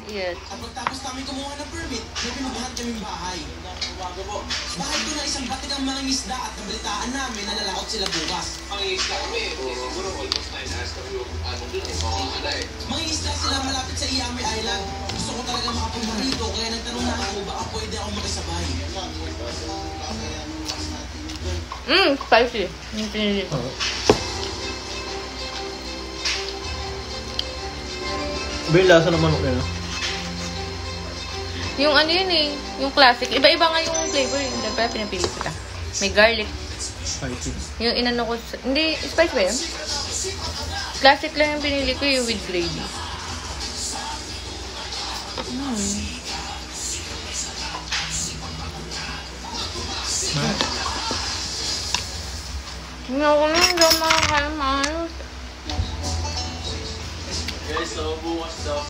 Yes. At pagtapos namin kumuha ng permit, may pinubuhat kaming bahay. Bakit ko na isang batik ang mga isda at nabalitaan namin na lalakot sila bukas? Mga isda kami, siguro almost 9 hours kami yung dun mga isda sila malapit sa Iyami Island. Gusto ko talaga makapunta dito, kaya nagtanong na ako baka pwede ako makisabay. Spicy. Yung pinili ko. Iba yung lasa ng manok nila. Yung ano yun eh, yung classic. Iba-iba nga yung flavor yun. Kaya pinapili ko ta. May garlic. Spicy. Yung inano ko, hindi, spice ba yun? Classic lang yung pinili ko, yung with gravy. Hindi ako na, hindi ako makakain maayos. Guys, so bukas daw